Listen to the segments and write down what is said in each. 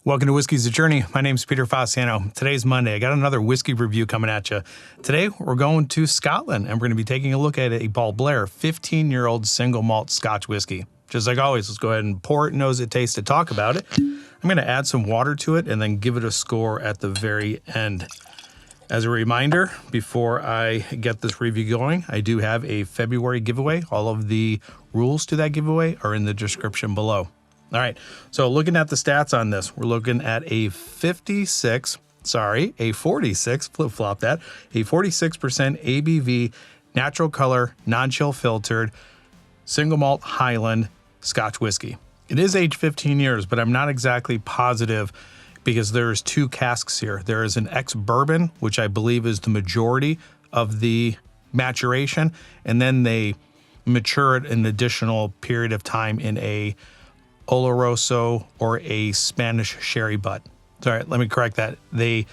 Welcome to Whiskey's a Journey. My name's Peter Fossiano. Today's Monday. I got another whiskey review coming at you. Today, we're going to Scotland, and we're going to be taking a look at a Balblair 15-year-old single malt Scotch whiskey. Just like always, let's go ahead and pour it, nose it, taste it, talk about it. I'm going to add some water to it and then give it a score at the very end. As a reminder, before I get this review going, I do have a February giveaway. All of the rules to that giveaway are in the description below. All right, so looking at the stats on this, we're looking at a 46, flip-flop that, a 46% ABV, natural color, non-chill filtered, single malt Highland Scotch whiskey. It is aged 15 years, but I'm not exactly positive because there's two casks here. There is an ex-bourbon, which I believe is the majority of the maturation, and then they mature it an additional period of time in a Oloroso or a Spanish sherry butt. Sorry, let me correct that. They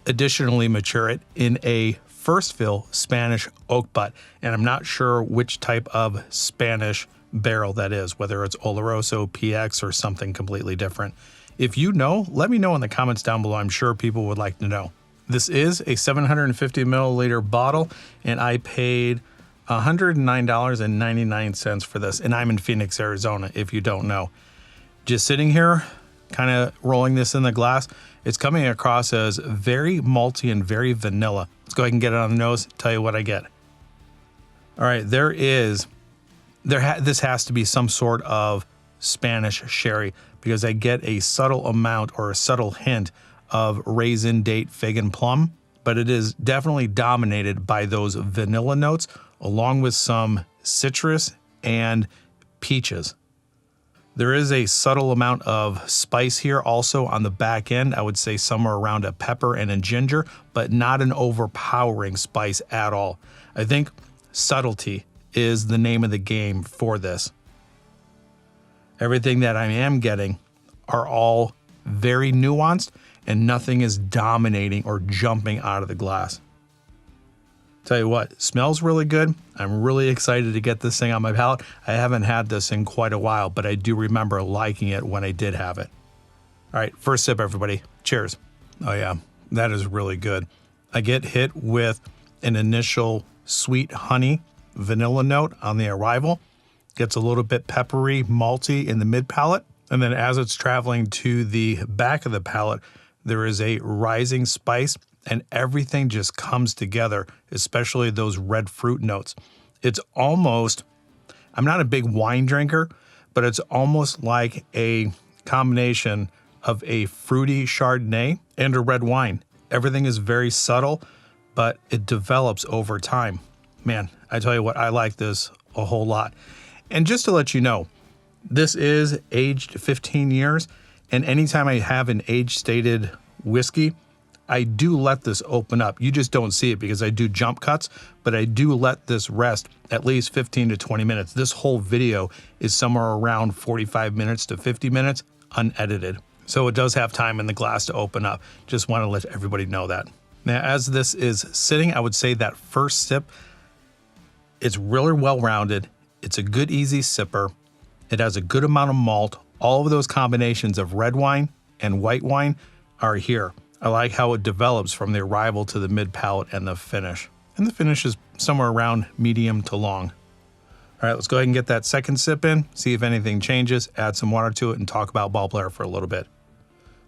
additionally mature it in a first fill Spanish oak butt, and I'm not sure which type of Spanish barrel that is, whether it's Oloroso, PX, or something completely different. If you know, let me know in the comments down below. I'm sure people would like to know. This is a 750 milliliter bottle, and I paid $109.99 for this, and I'm in Phoenix, Arizona, if you don't know. Just sitting here, kind of rolling this in the glass, it's coming across as very malty and very vanilla. Let's go ahead and get it on the nose, tell you what I get. All right, this has to be some sort of Spanish sherry because I get a subtle amount or a subtle hint of raisin, date, fig, and plum, but it is definitely dominated by those vanilla notes, along with some citrus and peaches. There is a subtle amount of spice here also on the back end. I would say somewhere around a pepper and a ginger, but not an overpowering spice at all. I think subtlety is the name of the game for this. Everything that I am getting are all very nuanced and nothing is dominating or jumping out of the glass. Tell you what, smells really good. I'm really excited to get this thing on my palate. I haven't had this in quite a while, but I do remember liking it when I did have it. All right, first sip, everybody. Cheers. Oh yeah, that is really good. I get hit with an initial sweet honey vanilla note on the arrival. Gets a little bit peppery, malty in the mid palate. And then as it's traveling to the back of the palate, there is a rising spice and everything just comes together, especially those red fruit notes. It's almost, I'm not a big wine drinker, but it's almost like a combination of a fruity Chardonnay and a red wine. Everything is very subtle, but it develops over time. Man, I tell you what, I like this a whole lot. And just to let you know, this is aged 15 years, and anytime I have an age-stated whiskey, I do let this open up. You just don't see it because I do jump cuts, but I do let this rest at least 15 to 20 minutes. This whole video is somewhere around 45 minutes to 50 minutes, unedited. So it does have time in the glass to open up. Just want to let everybody know that. Now, as this is sitting, I would say that first sip, it's really well-rounded. It's a good, easy sipper. It has a good amount of malt. All of those combinations of red wine and white wine are here. I like how it develops from the arrival to the mid palate and the finish. And the finish is somewhere around medium to long. All right, let's go ahead and get that second sip in, see if anything changes, add some water to it, and talk about Balblair for a little bit.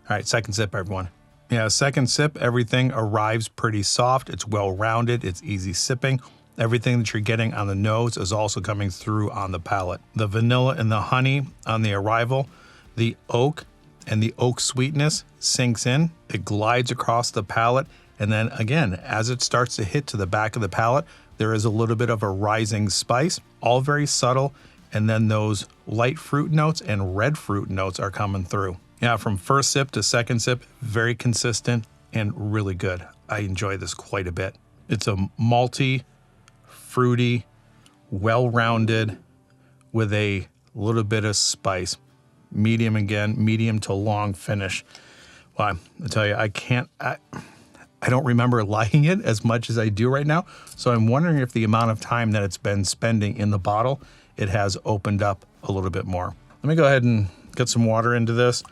All right, second sip, everyone. Yeah, second sip, everything arrives pretty soft. It's well-rounded, it's easy sipping. Everything that you're getting on the nose is also coming through on the palate. The vanilla and the honey on the arrival, the oak and the oak sweetness sinks in. It glides across the palate. And then again, as it starts to hit to the back of the palate, there is a little bit of a rising spice, all very subtle. And then those light fruit notes and red fruit notes are coming through. Yeah, from first sip to second sip, very consistent and really good. I enjoy this quite a bit. It's a malty, fruity, well-rounded with a little bit of spice. Medium again, medium to long finish. Well, I tell you, I don't remember liking it as much as I do right now. So I'm wondering if the amount of time that it's been spending in the bottle, it has opened up a little bit more. Let me go ahead and get some water into this.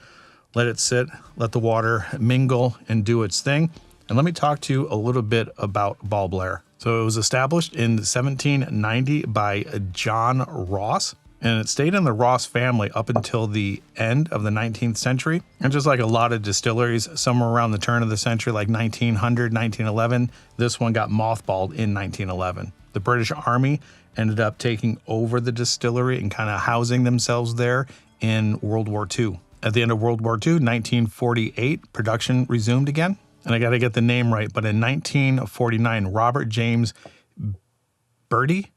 let it sit, let the water mingle and do its thing. And let me talk to you a little bit about Balblair. So it was established in 1790 by John Ross, and it stayed in the Ross family up until the end of the 19th century. And just like a lot of distilleries, somewhere around the turn of the century, like 1900, 1911, this one got mothballed in 1911. The British Army ended up taking over the distillery and kind of housing themselves there in World War II. At the end of World War II, 1948, production resumed again. And I got to get the name right, but in 1949, Robert James Bertie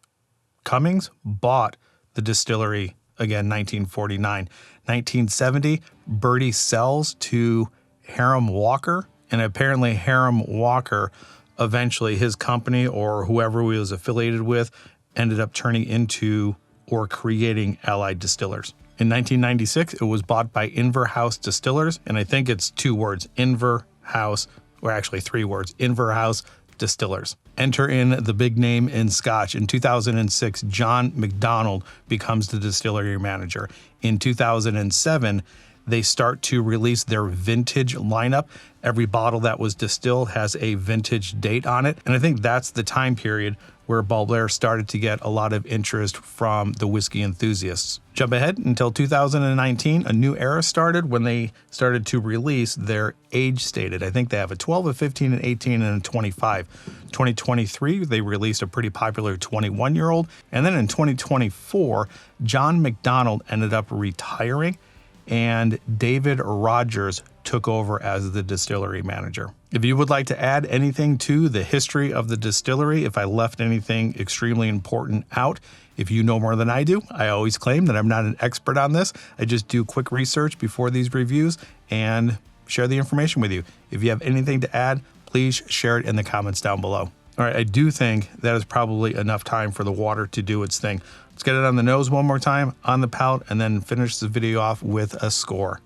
Cummings bought the distillery again, 1949. 1970, Bertie sells to Hiram Walker, and apparently Hiram Walker, eventually his company or whoever he was affiliated with, ended up turning into or creating Allied Distillers. In 1996, it was bought by Inver House Distillers, and I think it's 2 words, Inver House, or actually 3 words, Inver House Distillers. Enter in the big name in Scotch. In 2006, John McDonald becomes the distillery manager. In 2007, they start to release their vintage lineup. Every bottle that was distilled has a vintage date on it. And I think that's the time period where Balblair started to get a lot of interest from the whiskey enthusiasts. Jump ahead until 2019, a new era started when they started to release their age stated. I think they have a 12, a 15, an 18, and a 25. 2023, they released a pretty popular 21-year-old. And then in 2024, John McDonald ended up retiring, and David Rogers took over as the distillery manager. If you would like to add anything to the history of the distillery, if I left anything extremely important out, if you know more than I do, I always claim that I'm not an expert on this. I just do quick research before these reviews and share the information with you. If you have anything to add, please share it in the comments down below. All right, I do think that is probably enough time for the water to do its thing. Let's get it on the nose one more time, on the palate, and then finish the video off with a score.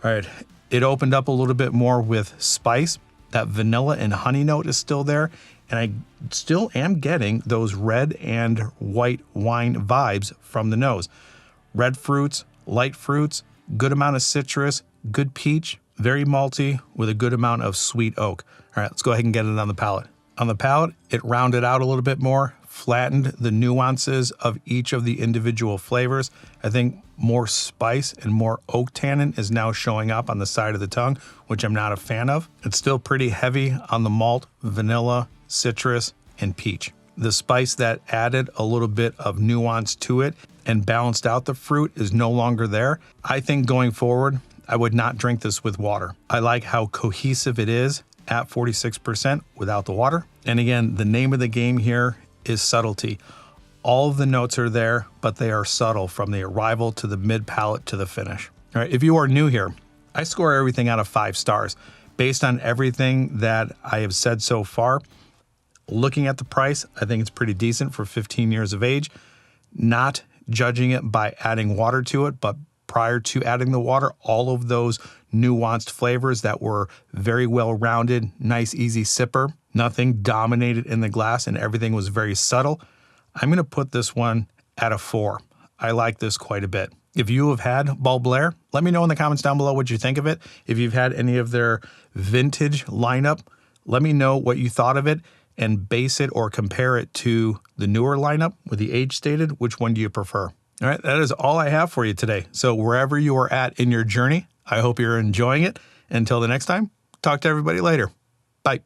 All right, it opened up a little bit more with spice. That vanilla and honey note is still there, and I still am getting those red and white wine vibes from the nose. Red fruits, light fruits, good amount of citrus, good peach, very malty with a good amount of sweet oak. All right, let's go ahead and get it on the palate. On the palate, it rounded out a little bit more, flattened the nuances of each of the individual flavors. I think more spice and more oak tannin is now showing up on the side of the tongue, which I'm not a fan of. It's still pretty heavy on the malt, vanilla, citrus, and peach. The spice that added a little bit of nuance to it and balanced out the fruit is no longer there. I think going forward, I would not drink this with water. I like how cohesive it is at 46% without the water. And again, the name of the game here is subtlety. All of the notes are there, but they are subtle from the arrival to the mid palate to the finish. All right, if you are new here, I score everything out of 5 stars. Based on everything that I have said so far, looking at the price, I think it's pretty decent for 15 years of age. Not judging it by adding water to it, but prior to adding the water, all of those nuanced flavors that were very well-rounded, nice, easy sipper. Nothing dominated in the glass and everything was very subtle. I'm going to put this one at a 4. I like this quite a bit. If you have had Balblair, let me know in the comments down below what you think of it. If you've had any of their vintage lineup, let me know what you thought of it and base it or compare it to the newer lineup with the age stated. Which one do you prefer? All right, that is all I have for you today. So wherever you are at in your journey, I hope you're enjoying it. Until the next time, talk to everybody later. Bye.